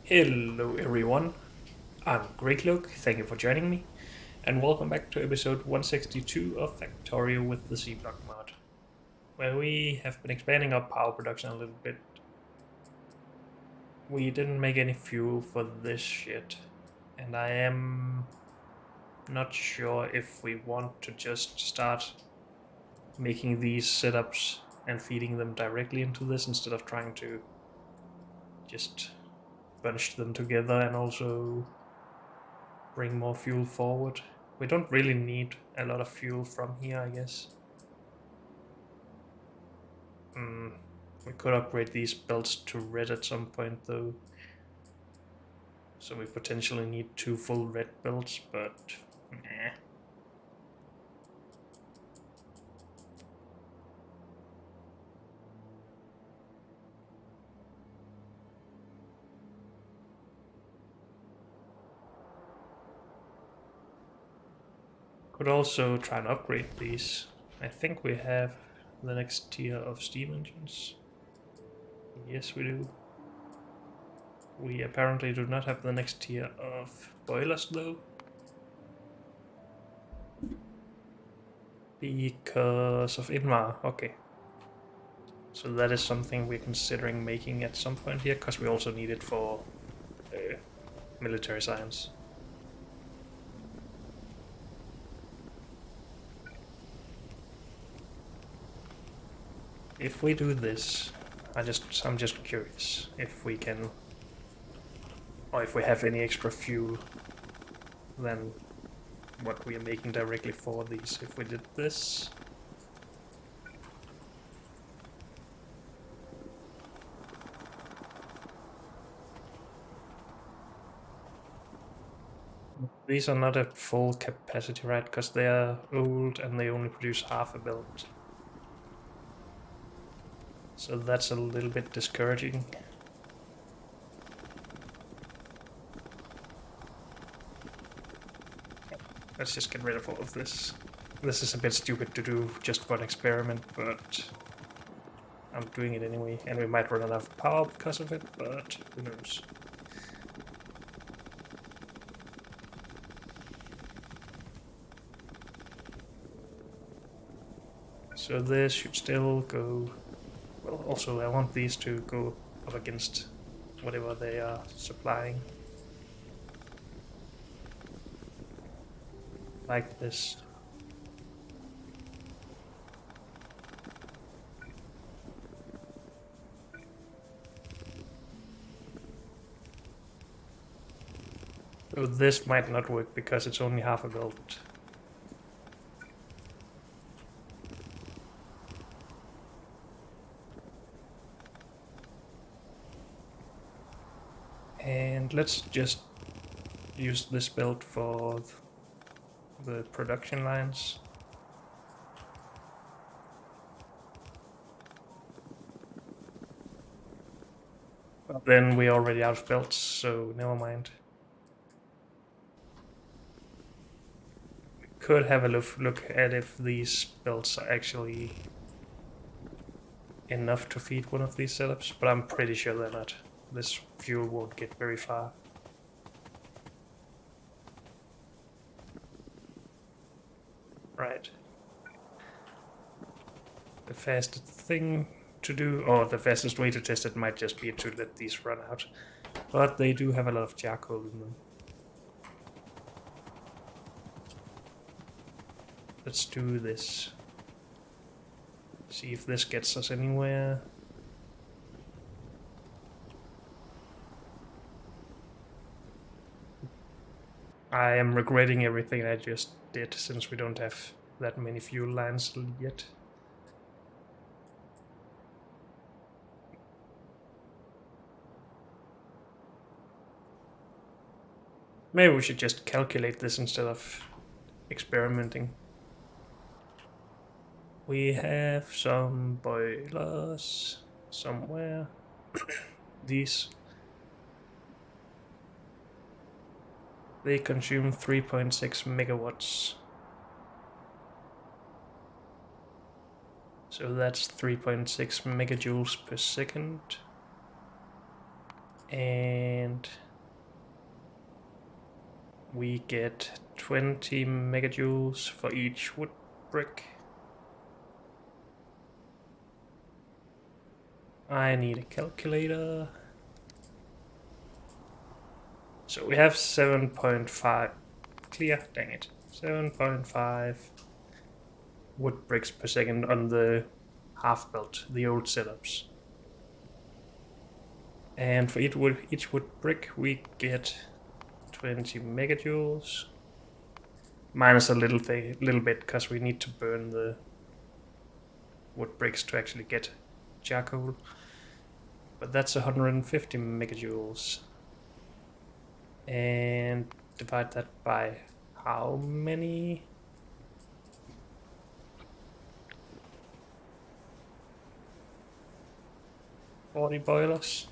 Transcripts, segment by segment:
Hello everyone, I'm Greycloak, thank you for joining me, and welcome back to episode 162 of Factorio with the C-Block mod, where we have been expanding our power production a little bit. We didn't make any fuel for this yet, and I am not sure if we want to just start making these setups and feeding them directly into this instead of trying to just bunch them together and also bring more fuel forward. We don't really need a lot of fuel from here, I guess. We could upgrade these belts to red at some point, though. So we potentially need 2 full red belts, but nah. Could also try and upgrade these. I think we have the next tier of steam engines. Yes, we do. We apparently do not have the next tier of boilers, though. Because of Inmar, okay. So that is something we're considering making at some point here, because we also need it for military science. If we do this, I'm just curious if we can, or if we have any extra fuel than what we are making directly for these. If we did this, these are not at full capacity, right? Because they are old and they only produce half a belt. So that's a little bit discouraging. Let's just get rid of all of this. This is a bit stupid to do just for an experiment, but I'm doing it anyway. And we might run out of power because of it, but who knows. So this should still go. Well, also I want these to go up against whatever they are supplying. Like this. So this might not work because it's only half a belt. And let's just use this belt for the production lines. But then we're already out of belts, so never mind. We could have a look at if these belts are actually enough to feed one of these setups, but I'm pretty sure they're not. This fuel won't get very far. Right. The fastest thing to do, or the fastest way to test it, might just be to let these run out. But they do have a lot of charcoal in them. Let's do this. See if this gets us anywhere. I am regretting everything I just did, since we don't have that many fuel lines yet. Maybe we should just calculate this instead of experimenting. We have some boilers somewhere. These. They consume 3.6 megawatts. So that's 3.6 megajoules per second. And we get 20 megajoules for each wood brick. I need a calculator. So we have 7.5 clear, dang it. 7.5 wood bricks per second on the half belt, the old setups. And for each wood brick we get 20 megajoules. Minus a little bit because we need to burn the wood bricks to actually get charcoal. But that's 150 megajoules. And divide that by how many? Forty boilers.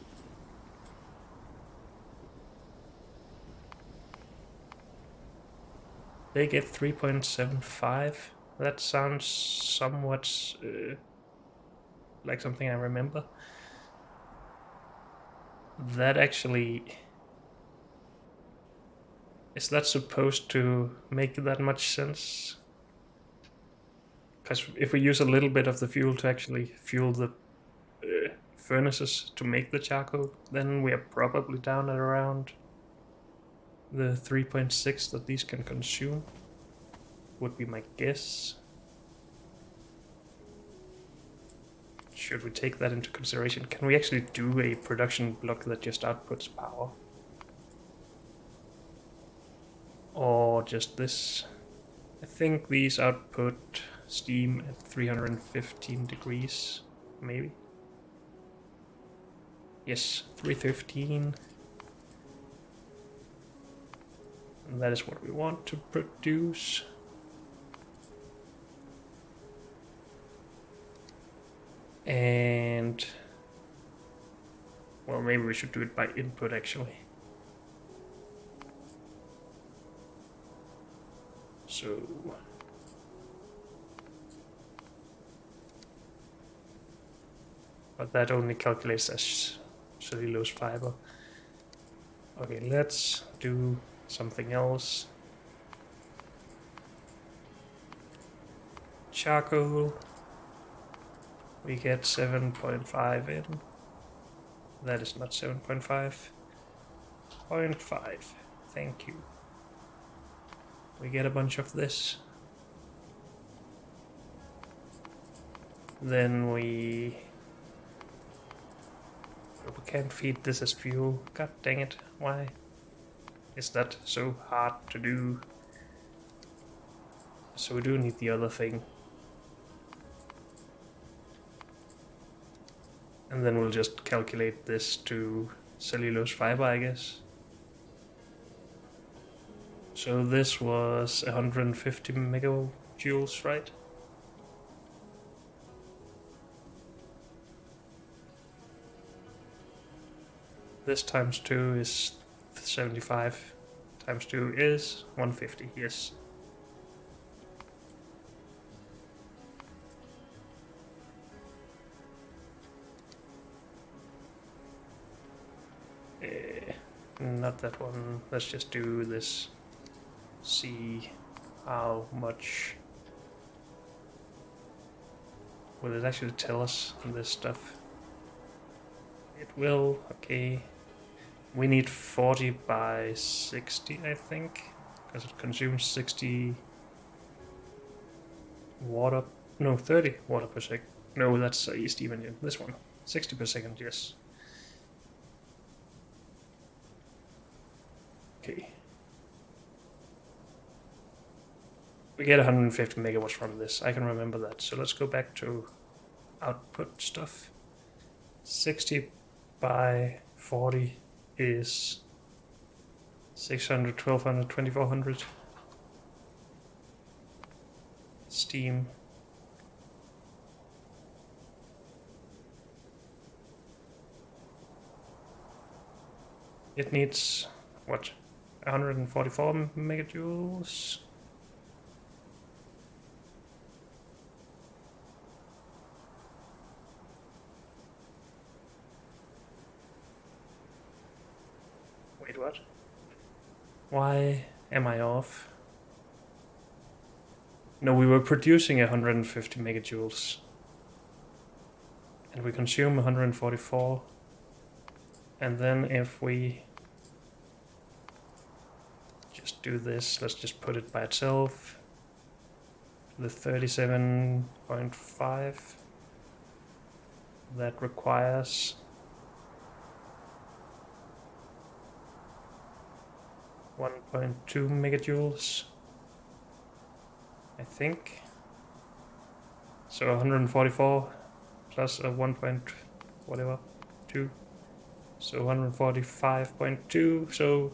They get 3.75. That sounds somewhat like something I remember. That actually... Is that supposed to make that much sense? Because if we use a little bit of the fuel to actually fuel the furnaces to make the charcoal, then we are probably down at around the 3.6 that these can consume, would be my guess. Should we take that into consideration? Can we actually do a production block that just outputs power? Or just this? I think these output steam at 315 degrees, maybe. Yes, 315. And that is what we want to produce. And... well, maybe we should do it by input, actually. So... but that only calculates as cellulose fiber. Okay, let's do something else. Charcoal. We get 7.5 in. That is not 7.5. 0.5. Thank you. We get a bunch of this. Then we can't feed this as fuel. God dang it. Why is that so hard to do? So we do need the other thing. And then we'll just calculate this to cellulose fiber, I guess. So this was 150 megajoules, right? This times 2 is 75. Times 2 is 150, yes. Not that one. Let's just do this. See how much... will it actually tell us this stuff? It will, okay. We need 40 by 60, I think, because it consumes 60 water, no, 30 water per second. No, that's a steam engine, this one. 60 per second, yes. Okay. We get 150 megawatts from this, I can remember that. So let's go back to output stuff. 60 by 40 is 600, 1200, 2400. Steam. It needs, what, 144 megajoules? Wait, what? Why am I off? No, we were producing 150 megajoules. And we consume 144. And then if we just do this, let's just put it by itself. The 37.5 that requires 1.2 megajoules, I think. So 144 plus a 1 point whatever 2, so 145.2. So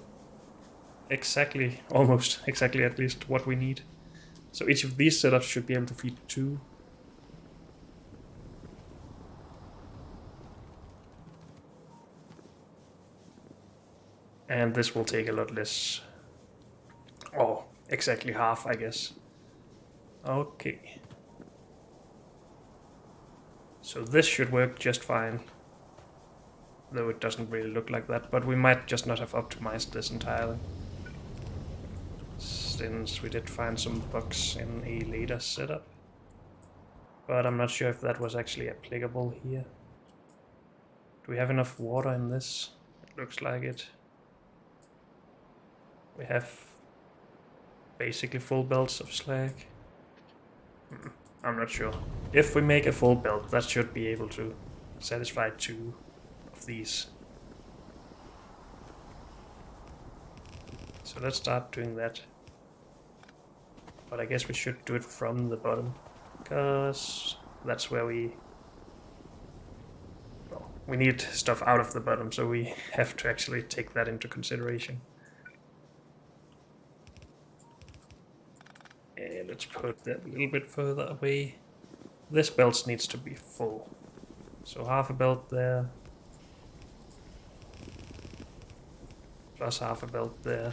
exactly, almost exactly, at least what we need. So each of these setups should be able to feed 2. And this will take a lot less. Oh, exactly half, I guess. Okay. So this should work just fine. Though it doesn't really look like that, but we might just not have optimized this entirely. Since we did find some bugs in a later setup. But I'm not sure if that was actually applicable here. Do we have enough water in this? It looks like it. We have basically full belts of slag. I'm not sure. If we make a full belt, that should be able to satisfy 2 of these. So let's start doing that. But I guess we should do it from the bottom, because that's where we need stuff out of the bottom, so we have to actually take that into consideration. And let's put that a little bit further away. This belt needs to be full. So half a belt there. Plus half a belt there.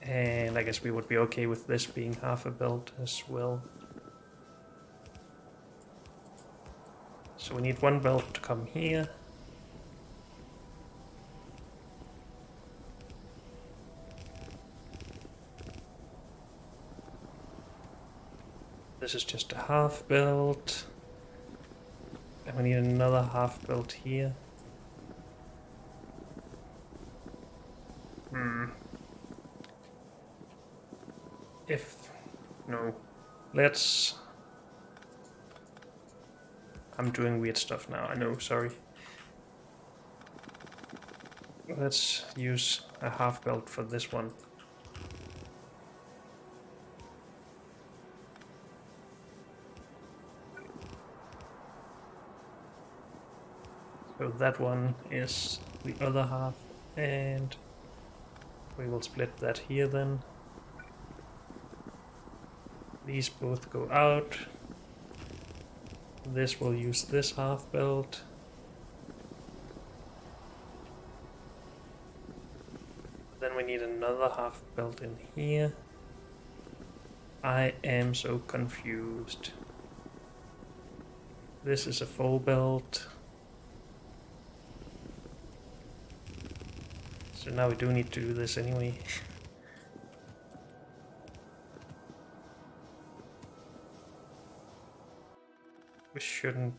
And I guess we would be okay with this being half a belt as well. So we need 1 belt to come here. This is just a half belt. And we need another half belt here. No. I'm doing weird stuff now, I know, sorry. Let's use a half belt for this one. So that one is the other half, and we will split that here then. These both go out. This will use this half belt. Then we need another half belt in here. I am so confused. This is a full belt. So now we do need to do this anyway. We shouldn't...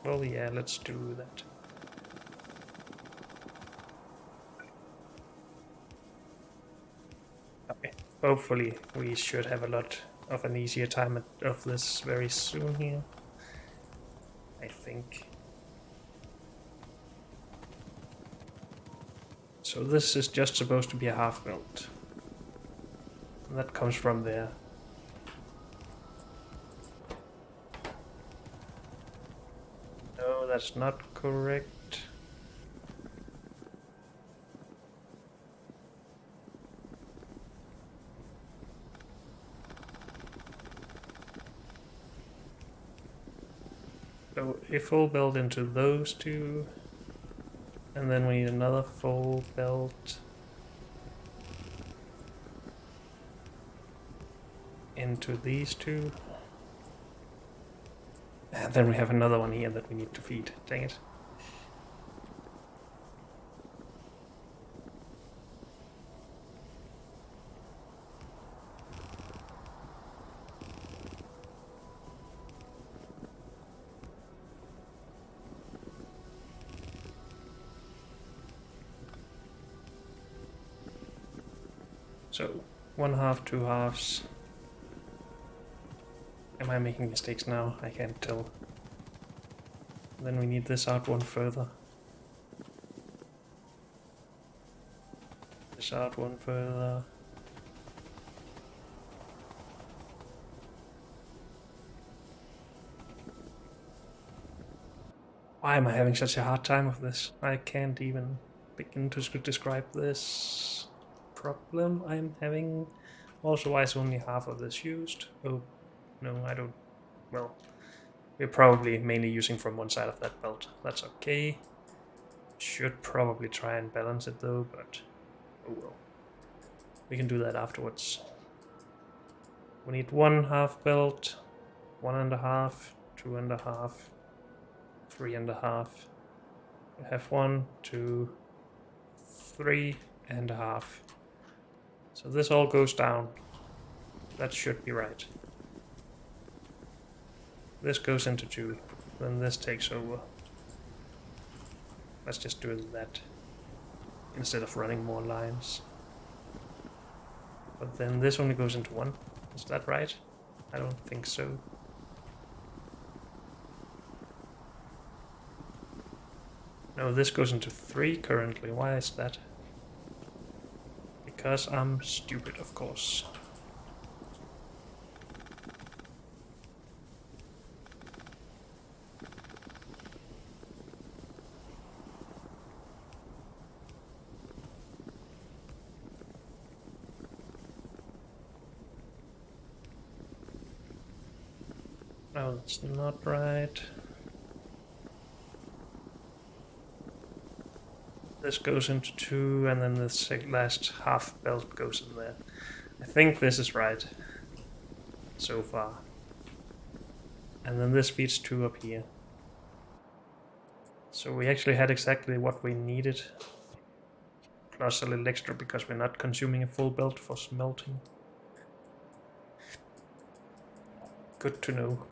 Well, yeah, let's do that. Okay, hopefully we should have a lot of an easier time of this very soon here. I think. So this is just supposed to be a half belt. And that comes from there. No, that's not correct. So a full belt into those two. And then we need another full belt into these two. And then we have another one here that we need to feed. Dang it. So, 1/2, 2 halves. Am I making mistakes now? I can't tell. Then we need this out one further. This out one further. Why am I having such a hard time with this? I can't even begin to describe this problem I'm having. Also, why is only half of this used? Oh, no, I don't. Well, we're probably mainly using from one side of that belt. That's okay. Should probably try and balance it though, but oh well. We can do that afterwards. We need 1/2 belt, 1.5, 2.5, 3.5. We have 1, 2, 3.5. So this all goes down. That should be right. This goes into 2, then this takes over. Let's just do that instead of running more lines. But then this only goes into 1. Is that right? I don't think so. No, this goes into 3 currently. Why is that? Because I'm stupid, of course. No, that's not right. This goes into 2, and then the last half belt goes in there. I think this is right so far. And then this feeds 2 up here. So we actually had exactly what we needed. Plus a little extra because we're not consuming a full belt for smelting. Good to know.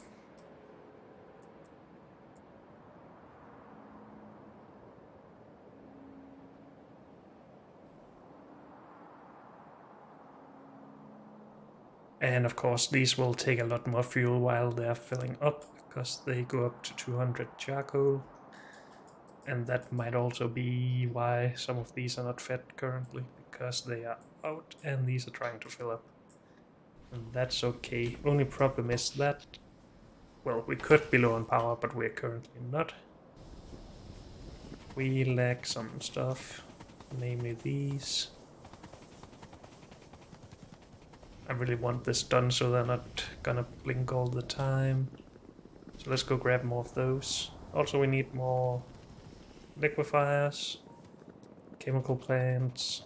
And of course these will take a lot more fuel while they're filling up, because they go up to 200 charcoal. And that might also be why some of these are not fed currently, because they are out and these are trying to fill up. And that's okay. Only problem is that, well, we could be low on power, but we're currently not. We lack some stuff, namely these. I really want this done so they're not gonna blink all the time. So let's go grab more of those. Also, we need more liquefiers, chemical plants,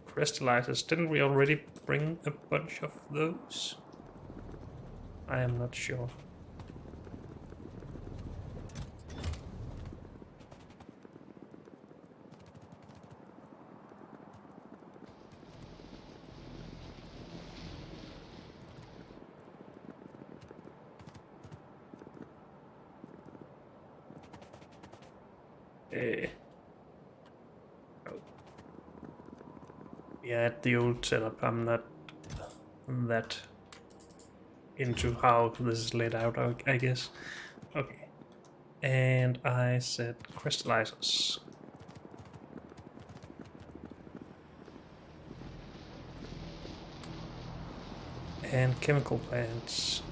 crystallizers. Didn't we already bring a bunch of those? I am not sure. Oh. Yeah, at the old setup, I'm not that into how this is laid out, I guess. Okay. And I said crystallizers. And chemical plants.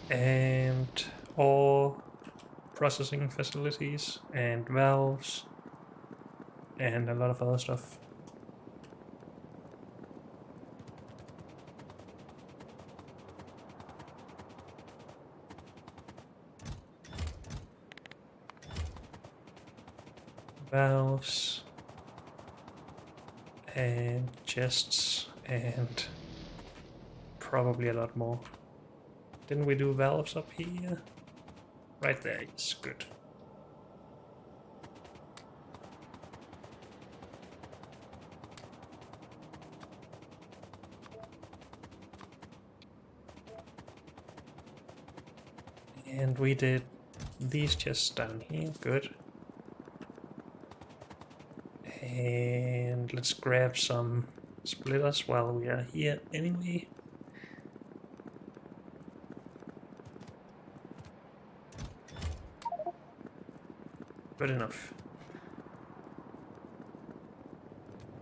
And ore processing facilities. And valves. And a lot of other stuff. Valves. And chests. And probably a lot more. Didn't we do valves up here? Right there, yes, good. And we did these chests down here, good. And let's grab some splitters while we are here anyway. Good enough.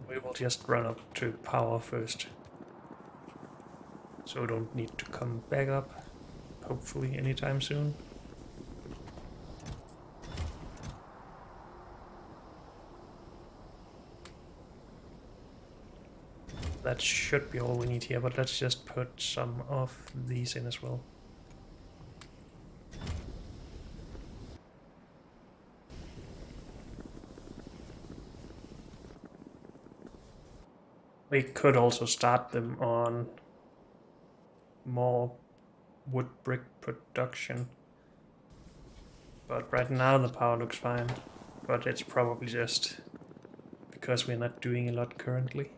We will just run up to power first. So we don't need to come back up, hopefully anytime soon. That should be all we need here, but let's just put some of these in as well. We could also start them on more wood brick production. But right now the power looks fine. But it's probably just because we're not doing a lot currently.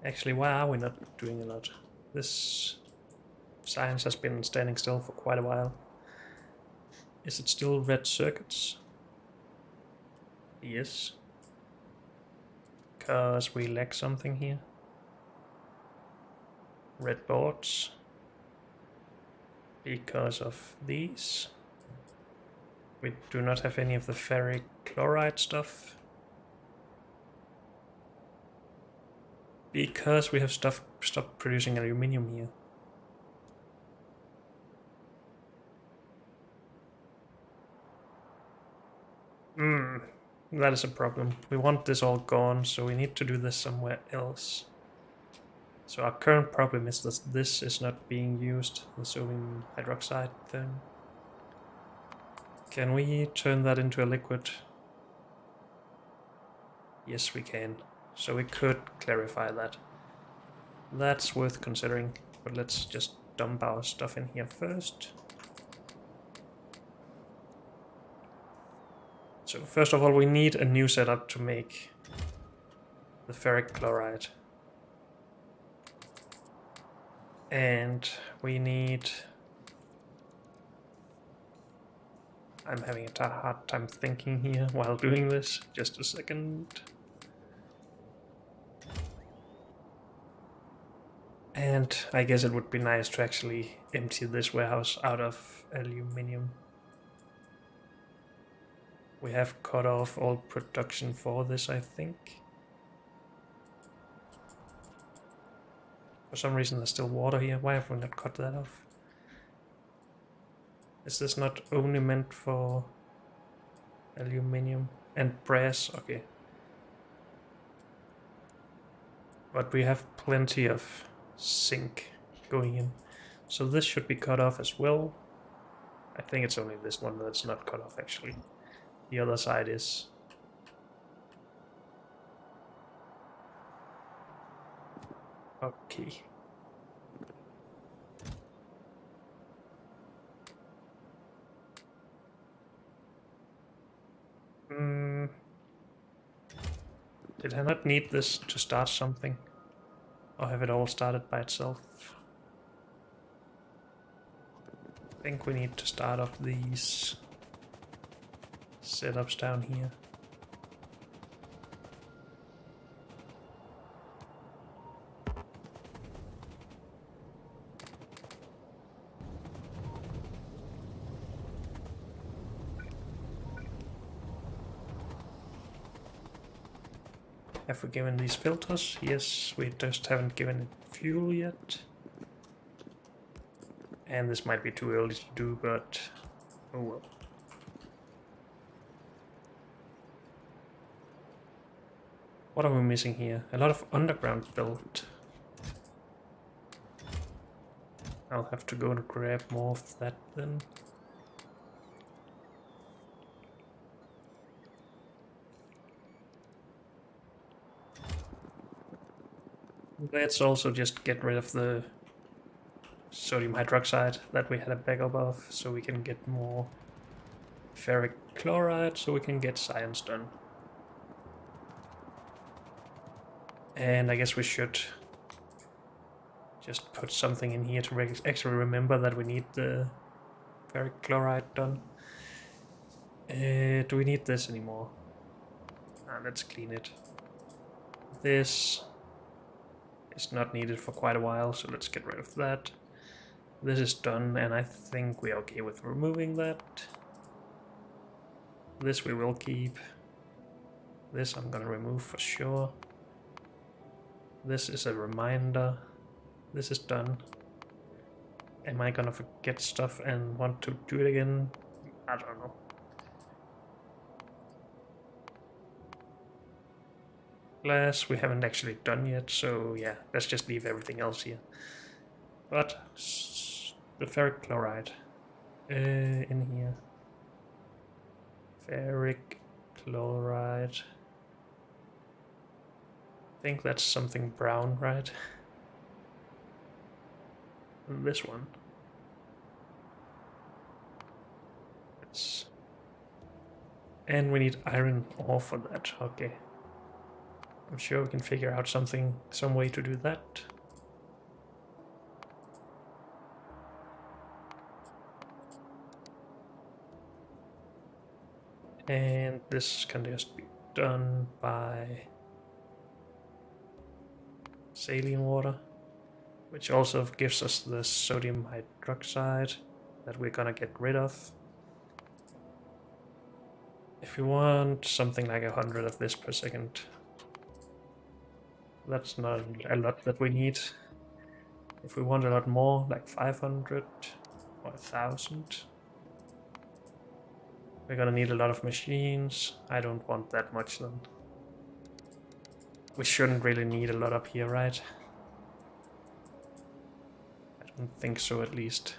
Actually, why are we not doing a lot? This science has been standing still for quite a while. Is it still red circuits? Yes. Because we lack something here. Red boards. Because of these. We do not have any of the ferric chloride stuff. Because we have stopped producing aluminium here. That is a problem. We want this all gone, so we need to do this somewhere else. So our current problem is that this is not being used, the sodium hydroxide thing. Can we turn that into a liquid? Yes, we can. So we could clarify that. That's worth considering, but let's just dump our stuff in here first. So first of all, we need a new setup to make the ferric chloride. And we need... I'm having a hard time thinking here while doing this. Just a second. And I guess it would be nice to actually empty this warehouse out of aluminium. We have cut off all production for this, I think. For some reason there's still water here. Why have we not cut that off? Is this not only meant for aluminium and brass? Okay. But we have plenty of zinc going in. So this should be cut off as well. I think it's only this one that's not cut off actually. The other side is. Okay. Did I not need this to start something? Or have it all started by itself? I think we need to start up these setups down here. Have we given these filters? Yes, we just haven't given it fuel yet. And this might be too early to do, but oh well. What are we missing here? A lot of underground built. I'll have to go and grab more of that then. Let's also just get rid of the sodium hydroxide that we had a backup of, so we can get more ferric chloride, so we can get science done. And I guess we should just put something in here to actually remember that we need the ferric chloride done. Do we need this anymore? Let's clean it. This is not needed for quite a while, so let's get rid of that. This is done, and I think we're okay with removing that. This we will keep. This I'm gonna remove for sure. This is a reminder. This is done. Am I gonna forget stuff and want to do it again? I don't know. Glass we haven't actually done yet, so yeah, let's just leave everything else here. But the ferric chloride in here. Ferric chloride. I think that's something brown, right? This one. And we need iron ore for that. Okay. I'm sure we can figure out some way to do that. And this can just be done by saline water, which also gives us the sodium hydroxide that we're gonna get rid of. If we want something like 100 of this per second, that's not a lot that we need. If we want a lot more, like 500 or 1000, we're gonna need a lot of machines. I don't want that much then. We shouldn't really need a lot up here, right? I don't think so, at least.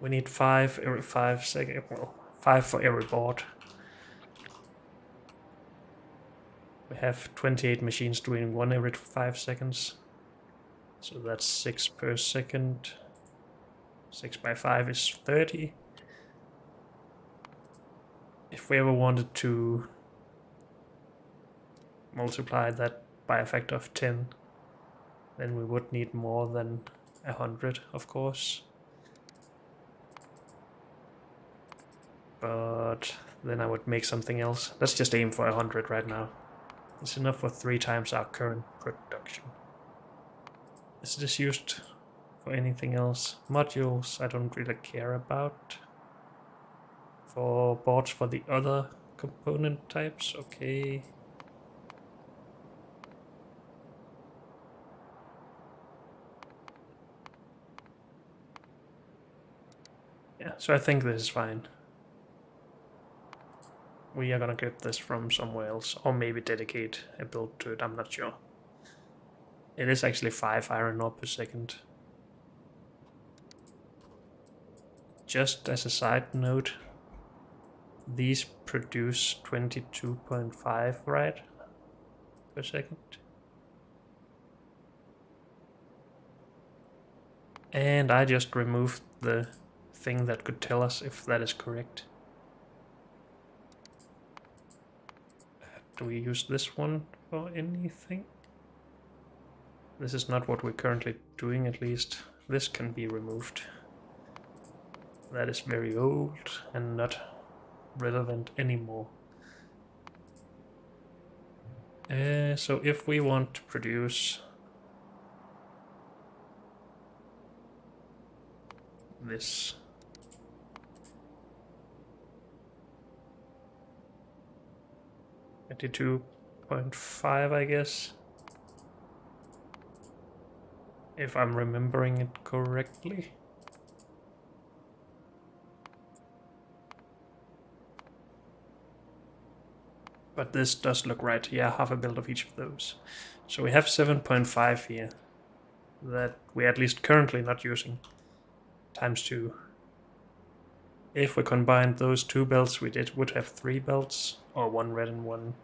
We need 5 every 5 seconds. Well, 5 for every board. We have 28 machines doing 1 every 5 seconds. So that's 6 per second. 6 by 5 is 30. If we ever wanted to multiply that by a factor of 10, then we would need more than 100, of course. But then I would make something else. Let's just aim for 100 right now. It's enough for 3 times our current production. Is this used for anything else? Modules I don't really care about. For boards for the other component types, okay. Yeah, so I think this is fine. We are gonna get this from somewhere else, or maybe dedicate a build to it, I'm not sure. It is actually 5 iron ore per second. Just as a side note, these produce 22.5, right? Per second. And I just removed the thing that could tell us if that is correct. Do we use this one for anything? This is not what we're currently doing, at least. This can be removed. That is very old and not relevant anymore. So if we want to produce this, $22.5, I guess, if I'm remembering it correctly. But this does look right. Yeah, half a build of each of those. So we have 7.5 here that we're at least currently not using. Times 2. If we combined those 2 belts, we would have 3 belts, or 1 red and 1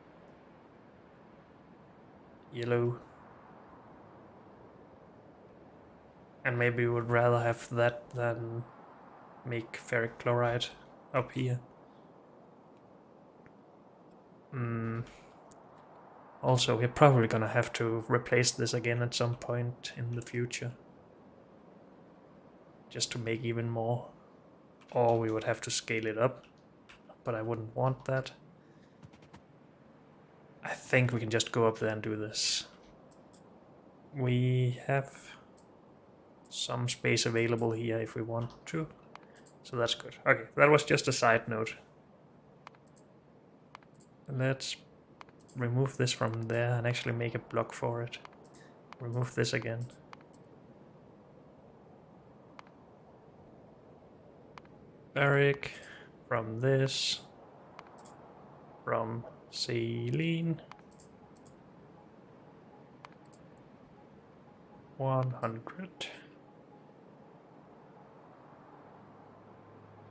yellow. And maybe we would rather have that than make ferric chloride up here. Also, we're probably gonna have to replace this again at some point in the future. Just to make even more. Or we would have to scale it up, but I wouldn't want that. I think we can just go up there and do this. We have some space available here if we want to, so that's good. Okay, that was just a side note. Let's remove this from there and actually make a block for it. Remove this again. Barric from this, from saline. 100.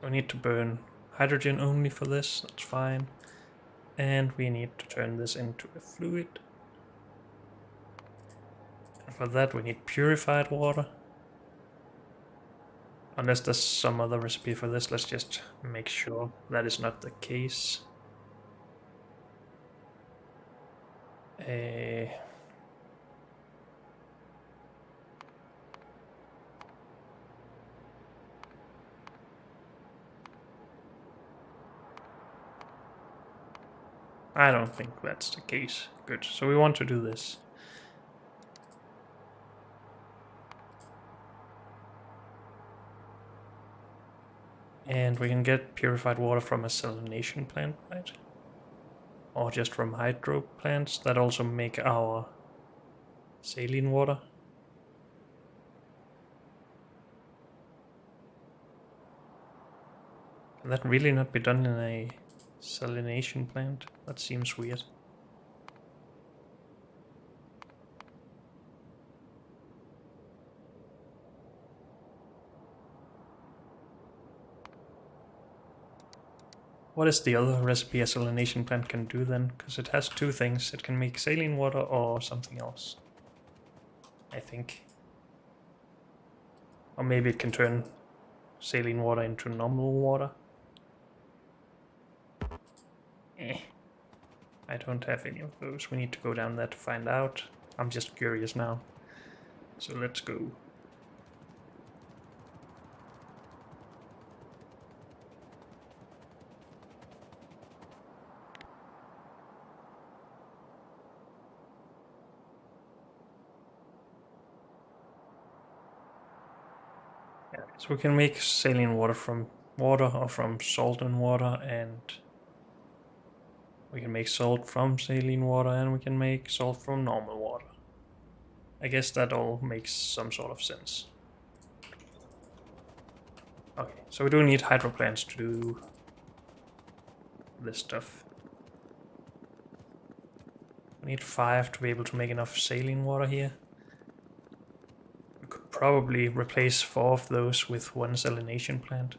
We need to burn hydrogen only for this, that's fine. And we need to turn this into a fluid. And for that we need purified water. Unless there's some other recipe for this, let's just make sure that is not the case. I don't think that's the case. Good, so we want to do this. And we can get purified water from a salination plant, right? Or just from hydro plants that also make our saline water. Can that really not be done in a salination plant? That seems weird. What is the other recipe a salination plant can do then? Because it has two things. It can make saline water or something else, I think. Or maybe it can turn saline water into normal water. I don't have any of those. We need to go down there to find out. I'm just curious now. So let's go. Yeah, so we can make saline water from water or from salt and water, and we can make salt from saline water, and we can make salt from normal water. I guess that all makes some sort of sense. Okay, so we do need hydro plants to do this stuff. We need 5 to be able to make enough saline water here. We could probably replace 4 of those with 1 salination plant.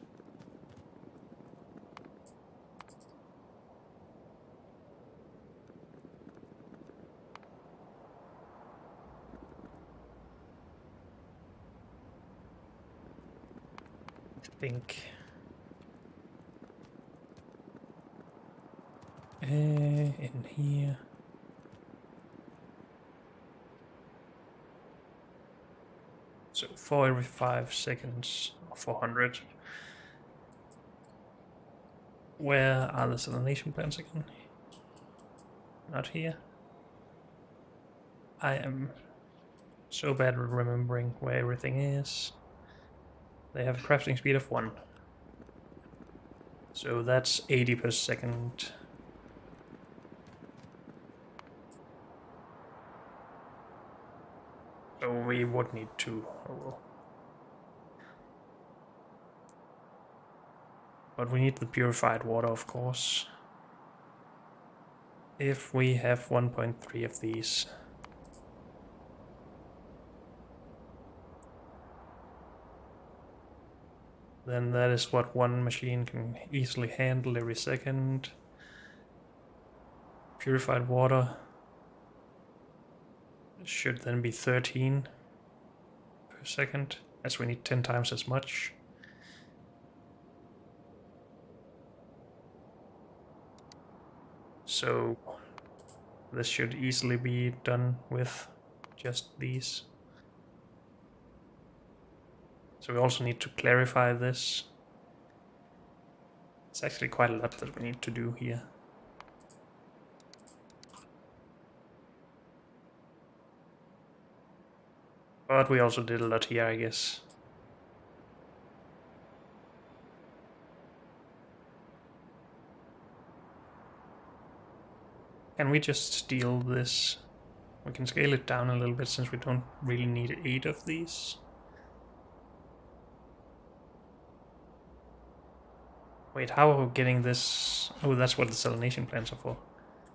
I think. In here. So 4 every 5 seconds, or 400. Where are the salination plants again? Not here. I am so bad at remembering where everything is. They have a crafting speed of 1. So that's 80 per second. So we would need 2. But we need the purified water, of course. If we have 1.3 of these. Then that is what one machine can easily handle every second. Purified water should then be 13 per second. as we need 10 times as much. So this should easily be done with just these. So we also need to clarify this. It's actually quite a lot that we need to do here. But we also did a lot here, I guess. Can we just steal this? We can scale it down a little bit since we don't really need 8 of these. Wait, how are we getting this? Oh, that's what the salination plants are for.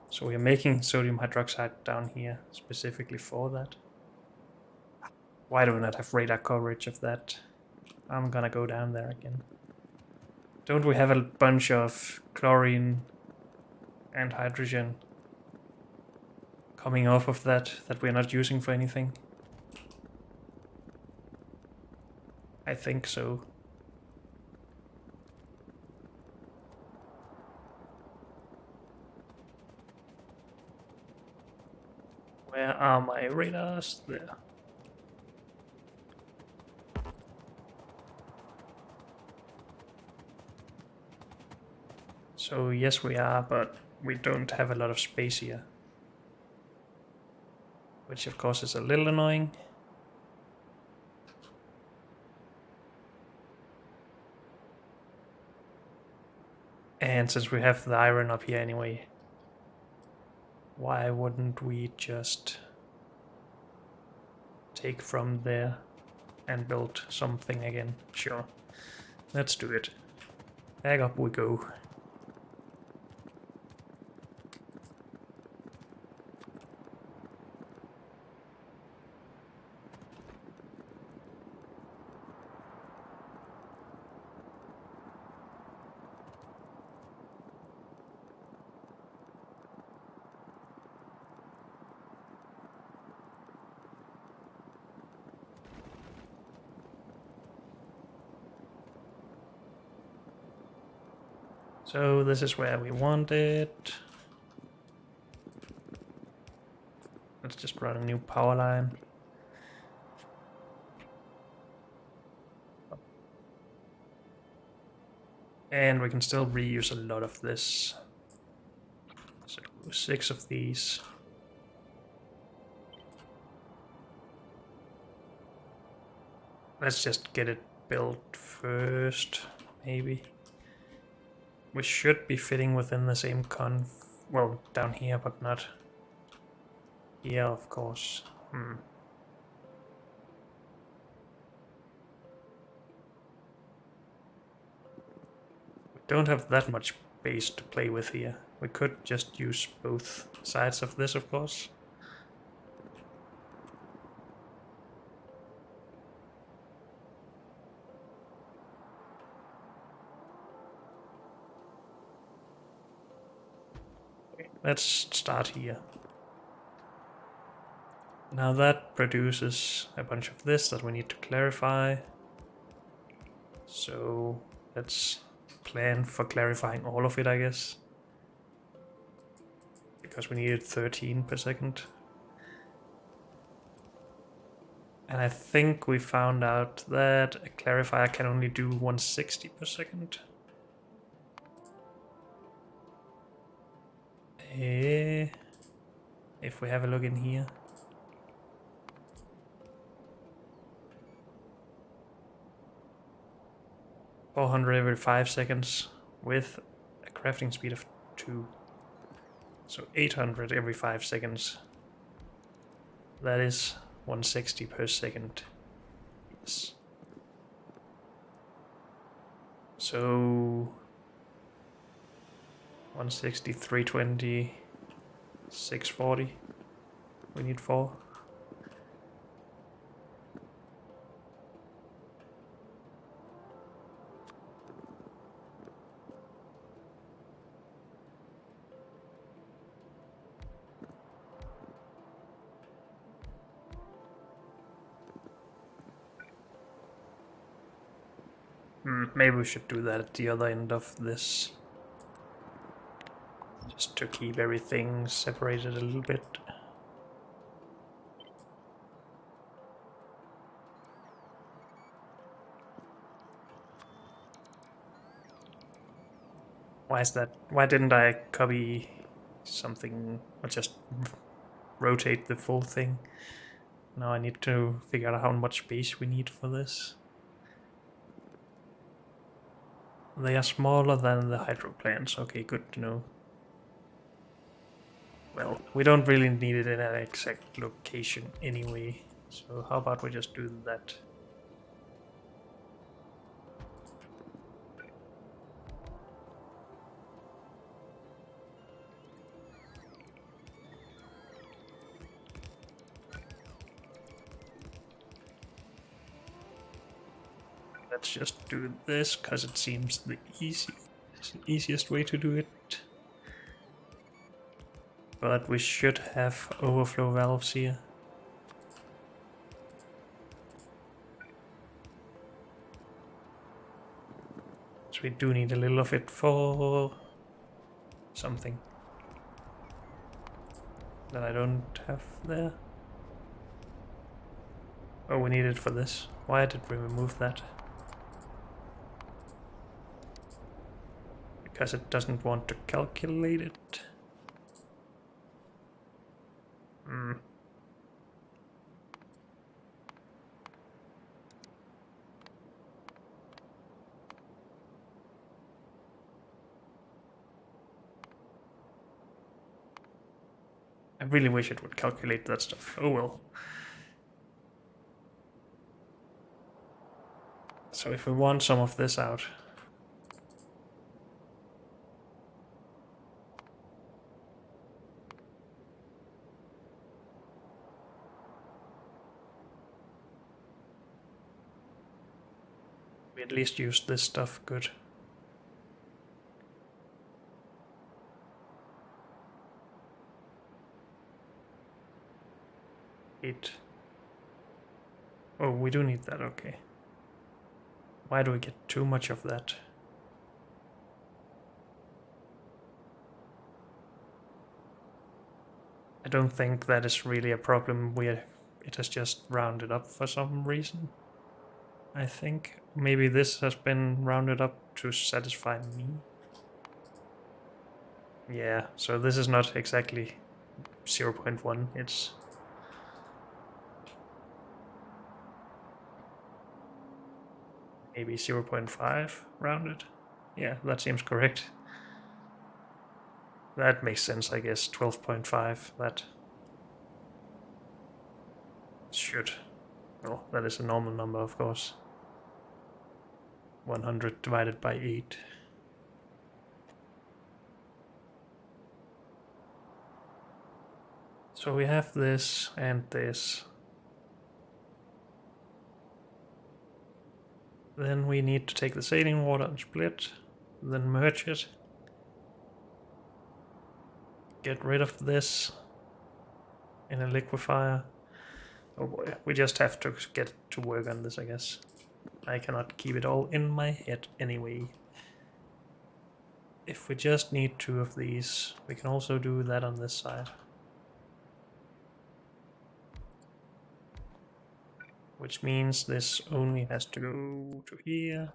So we are making sodium hydroxide down here specifically for that. Why do we not have radar coverage of that? I'm gonna go down there again. Don't we have a bunch of chlorine and hydrogen coming off of that we're not using for anything? I think so. Where are my radars? There. So yes we are, but we don't have a lot of space here. Which of course is a little annoying. And since we have the iron up here anyway, why wouldn't we just take from there and build something again? Sure, let's do it. Back up we go. So this is where we want it. Let's just run a new power line. And we can still reuse a lot of this. So 6 of these. Let's just get it built first, maybe. We should be fitting within the same well, down here, but not here, of course. We don't have that much space to play with here. We could just use both sides of this, of course. Let's start here. Now that produces a bunch of this that we need to clarify. So let's plan for clarifying all of it, I guess. Because we needed 13 per second. And I think we found out that a clarifier can only do 160 per second. If we have a look in here. $400 every 5 seconds with a crafting speed of 2. So 800 every 5 seconds. That is 160 per second. Yes. So 160, 320, 640. We need 4. But maybe we should do that at the other end of this. Just to keep everything separated a little bit. Why is that? Why didn't I copy something or just rotate the full thing? Now I need to figure out how much space we need for this. They are smaller than the hydro plants. Okay, good to know. Well, we don't really need it in an exact location anyway. So how about we just do that? Let's just do this, because it seems the easiest way to do it. But we should have overflow valves here. So we do need a little of it for something that I don't have there. Oh, we need it for this. Why did we remove that? Because it doesn't want to calculate it. I really wish it would calculate that stuff. Oh well. So if we want some of this out, we at least use this stuff. Good. Oh, we do need that, okay. Why do we get too much of that? I don't think that is really a problem. It has just rounded up for some reason. I think maybe this has been rounded up to satisfy me. Yeah, so this is not exactly 0.1, it's maybe 0.5 rounded. Yeah, that seems correct. That makes sense, I guess. 12.5, that should... Well, that is a normal number, of course. 100 divided by 8. So we have this and this. Then we need to take the saline water and split, then merge it. Get rid of this in a liquefier. Oh boy, we just have to get to work on this, I guess. I cannot keep it all in my head anyway. If we just need 2 of these, we can also do that on this side. Which means this only has to go to here.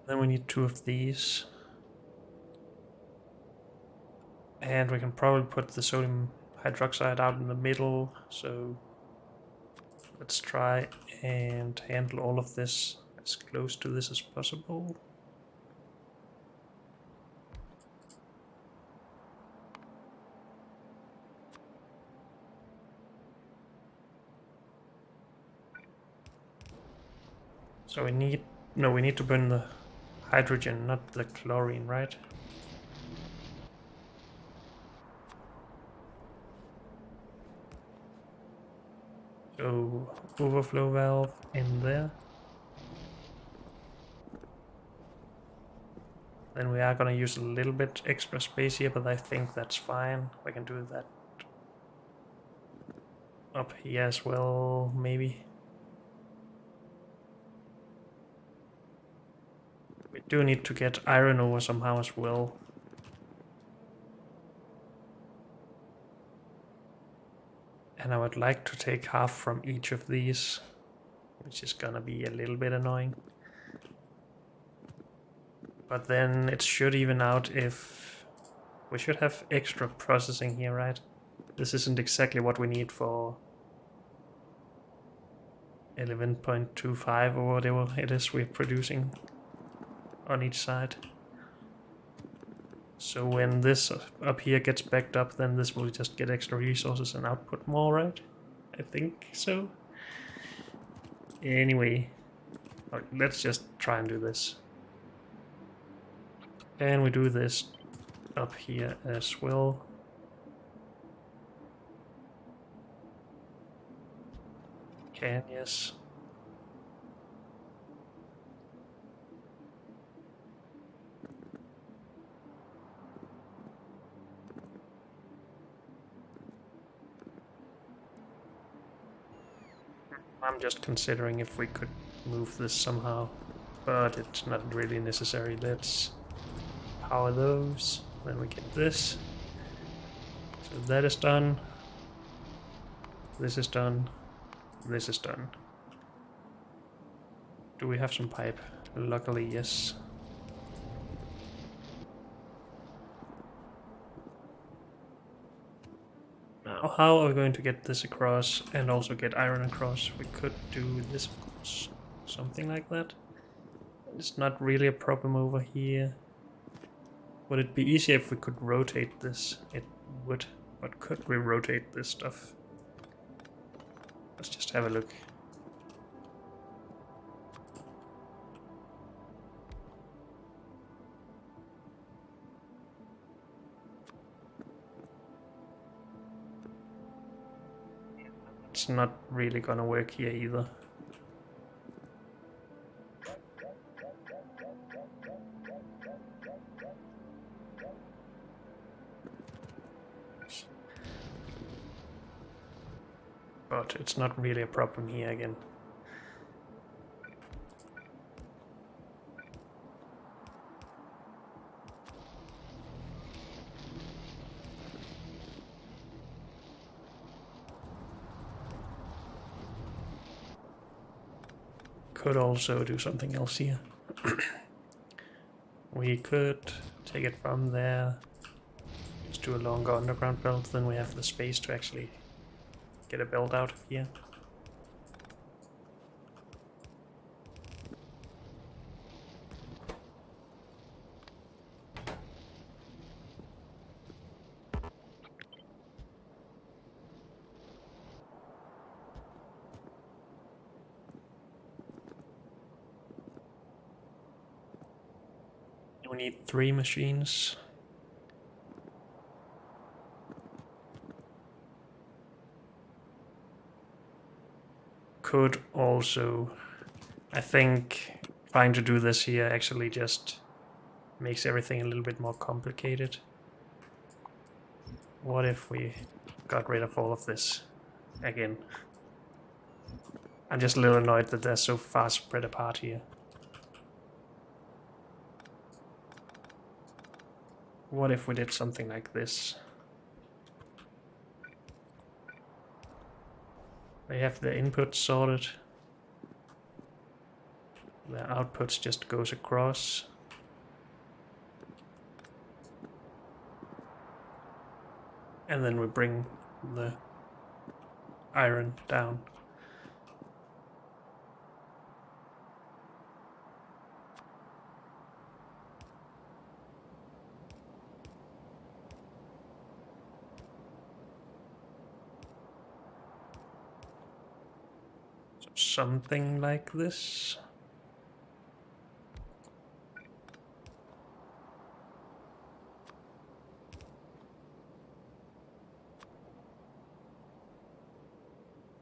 Then we need 2 of these. And we can probably put the sodium hydroxide out in the middle, so let's try and handle all of this as close to this as possible. So we need to burn the hydrogen, not the chlorine, right? So overflow valve in there. Then we are gonna use a little bit extra space here, but I think that's fine. We can do that up here as well, maybe. We do need to get iron ore somehow as well. And I would like to take half from each of these, which is gonna be a little bit annoying. But then it should even out if... We should have extra processing here, right? This isn't exactly what we need for 11.25 or whatever it is we're producing on each side. So when this up here gets backed up, then this will just get extra resources and output more, right? I think so. Anyway, let's just try and do this. And we do this up here as well. Can, yes. I'm just considering if we could move this somehow, but it's not really necessary. Let's power those, then we get this. So that is done. This is done. This is done. Do we have some pipe? Luckily, yes. Now, how are we going to get this across and also get iron across? We could do this, of course. Something like that. It's not really a problem over here. Would it be easier if we could rotate this? It would. But could we rotate this stuff? Let's just have a look. It's not really gonna work here either. But it's not really a problem here again. Could also do something else here. We could take it from there, just do a longer underground belt, then we have the space to actually get a belt out of here. We need 3 machines. Could also, I think trying to do this here actually just makes everything a little bit more complicated. What if we got rid of all of this again? I'm just a little annoyed that they're so far spread apart here. What if we did something like this? They have their inputs sorted. Their outputs just goes across. And then we bring the iron down. Something like this.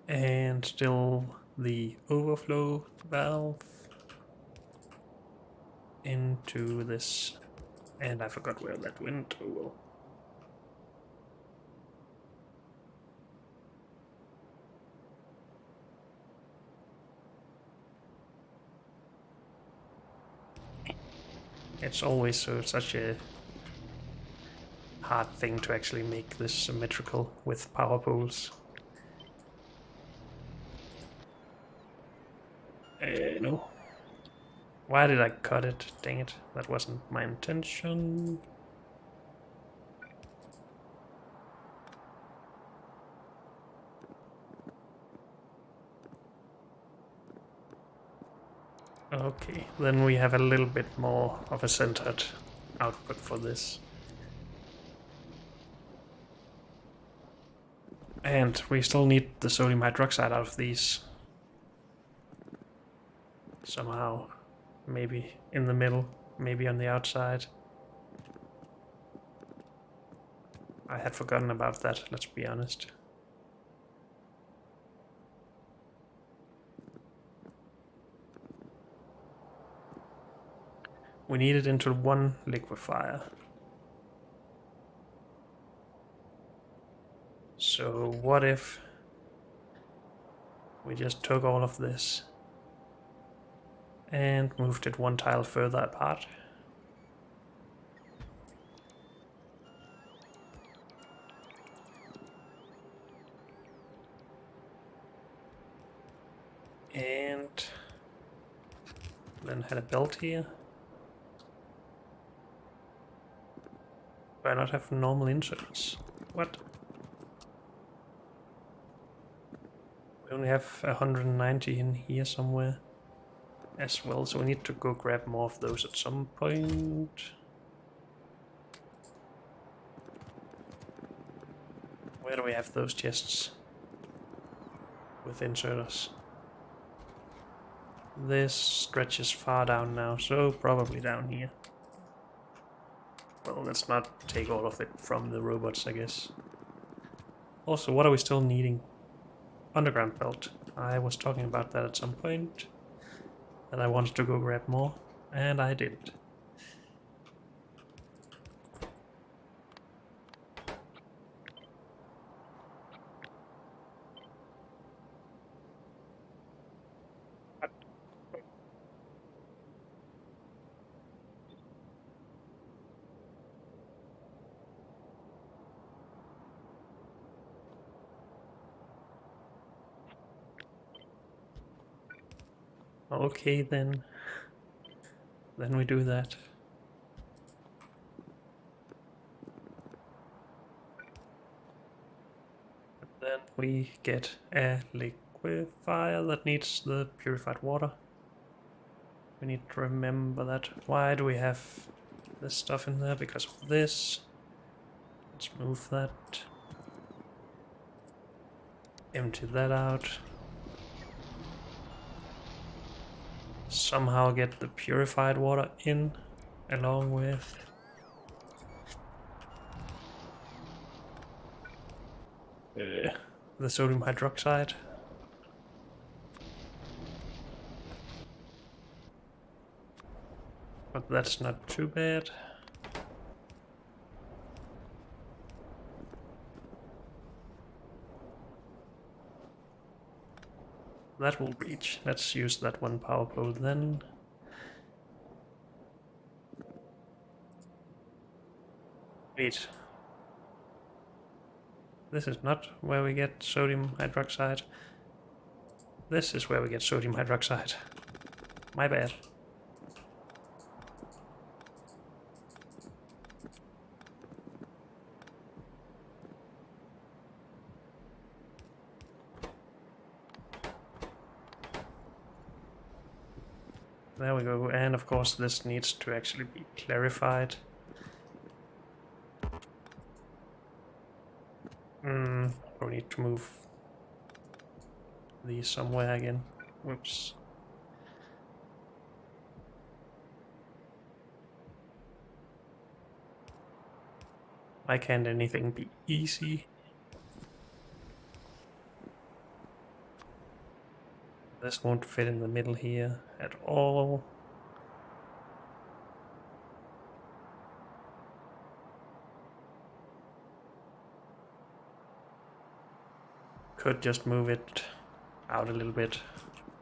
And And still the overflow valve into this. And I forgot where that went. Oh well. It's always such a hard thing to actually make this symmetrical with power poles. No. Why did I cut it? Dang it, that wasn't my intention. Okay, then we have a little bit more of a centered output for this. And we still need the sodium hydroxide out of these. Somehow. Maybe in the middle, maybe on the outside. I had forgotten about that, let's be honest. We need it into one liquefier. So what if we just took all of this and moved it one tile further apart? And then had a belt here. Do I not have normal inserts? What? We only have 190 in here somewhere as well, so we need to go grab more of those at some point. Where do we have those chests with inserters? This stretches far down now, so probably down here. Well, let's not take all of it from the robots, I guess. Also, what are we still needing? Underground belt. I was talking about that at some point. And I wanted to go grab more, and I didn't. Okay, then. Then we do that. Then we get a liquefier that needs the purified water. We need to remember that. Why do we have this stuff in there? Because of this. Let's move that. Empty that out. Somehow get the purified water in along with the sodium hydroxide. But that's not too bad. That will reach. Let's use that one power pole then. Wait. This is not where we get sodium hydroxide. This is where we get sodium hydroxide. My bad. There we go, and of course this needs to actually be clarified. We need to move these somewhere again. Whoops. Why can't anything be easy? This won't fit in the middle here at all. Could just move it out a little bit.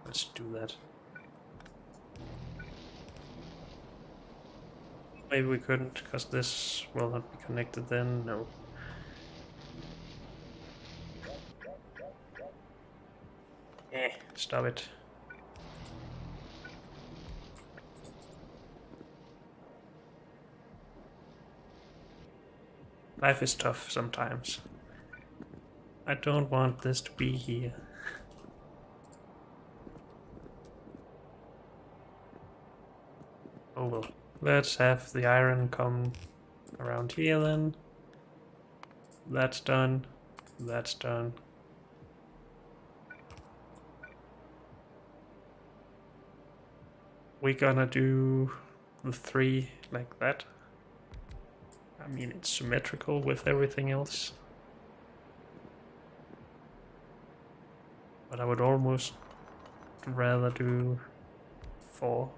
Let's do that. Maybe we couldn't, because this will not be connected then. No. Stop it. Life is tough sometimes. I don't want this to be here. Oh well. Let's have the iron come around here then. That's done. That's done. We're gonna do the 3 like that. I mean, it's symmetrical with everything else. But I would almost rather do 4.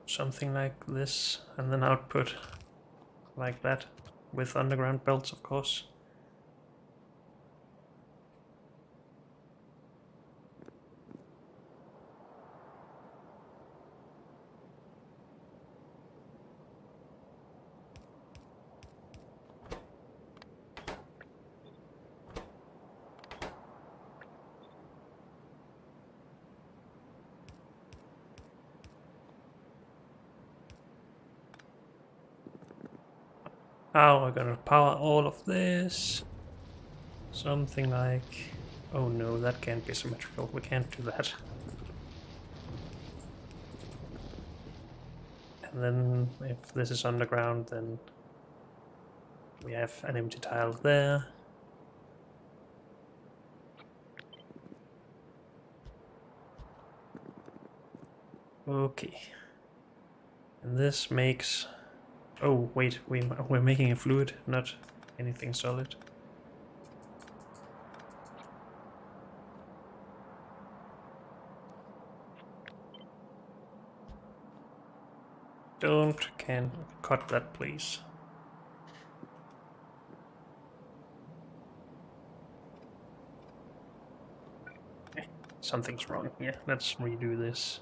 Something like this, and then output like that, with underground belts, of course. How we're gonna power all of this? Something like... Oh no, that can't be symmetrical. We can't do that. And then if this is underground, then we have an empty tile there. Okay. And this makes... Oh, wait, we're making a fluid, not anything solid. Can cut that, please. Something's wrong here. Let's redo this.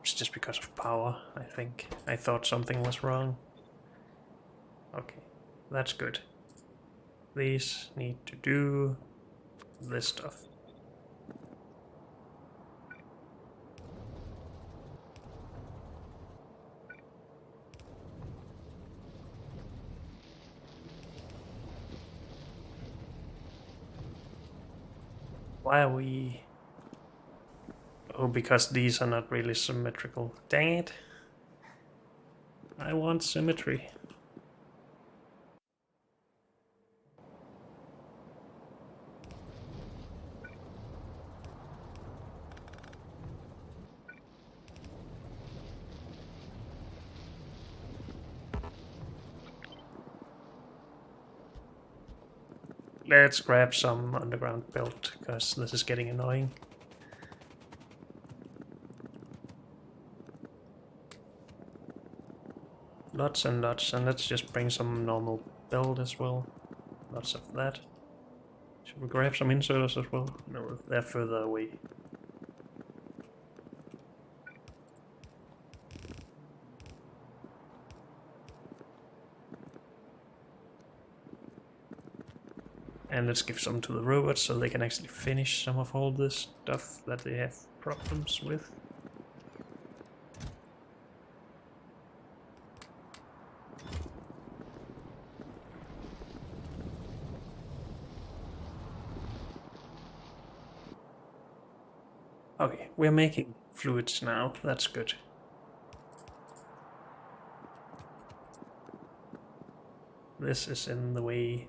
It's just because of power, I think. I thought something was wrong. Okay, that's good. These need to do this stuff. Why are we... Oh, because these are not really symmetrical. Dang it. I want symmetry. Let's grab some underground belt, because this is getting annoying. Lots and lots, and let's just bring some normal belt as well. Lots of that. Should we grab some inserters as well? No, they're further away. And let's give some to the robots so they can actually finish some of all this stuff that they have problems with. Okay, we're making fluids now. That's good. This is in the way.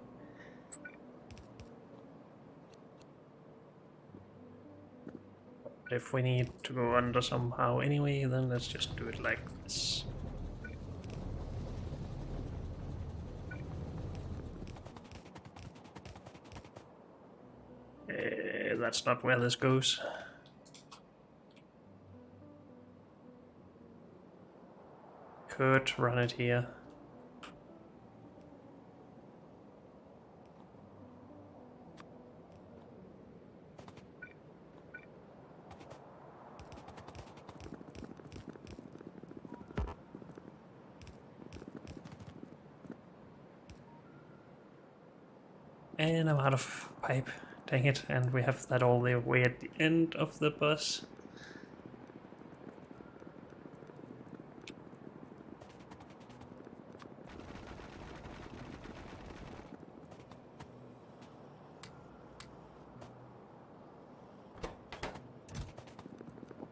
But if we need to go under somehow anyway, then let's just do it like this. That's not where this goes. Could run it here. And I'm out of pipe. Dang it, and we have that all the way at the end of the bus.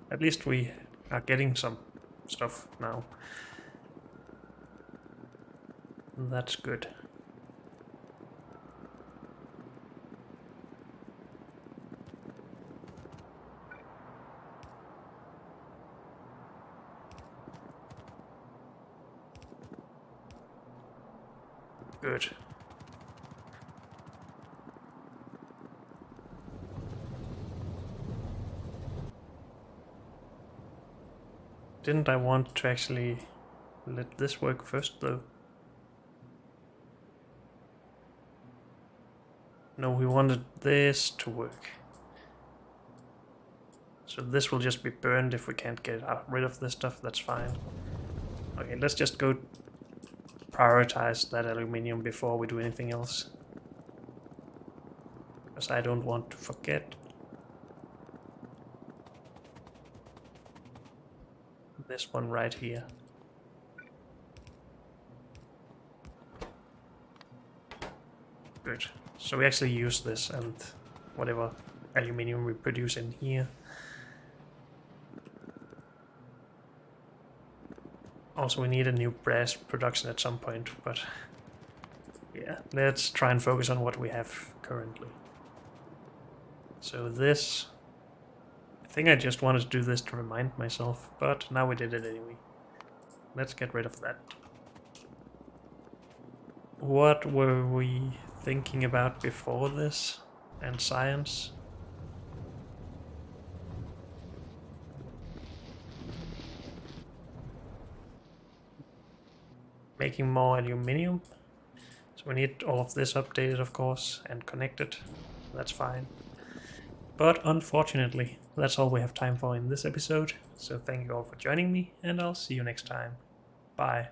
At least we are getting some stuff now. That's good. Good. Didn't I want to actually let this work first, though? No, we wanted this to work. So this will just be burned if we can't get rid of this stuff, that's fine. Okay, let's just go prioritize that aluminium before we do anything else. Because I don't want to forget. This one right here. Good. So we actually use this and whatever aluminium we produce in here. Also, we need a new brass production at some point, but yeah, let's try and focus on what we have currently. So this, I think I just wanted to do this to remind myself, but now we did it anyway. Let's get rid of that. What were we thinking about before this and science? Making more aluminium. So we need all of this updated, of course, and connected. That's fine. But unfortunately, that's all we have time for in this episode. So thank you all for joining me, and I'll see you next time. Bye.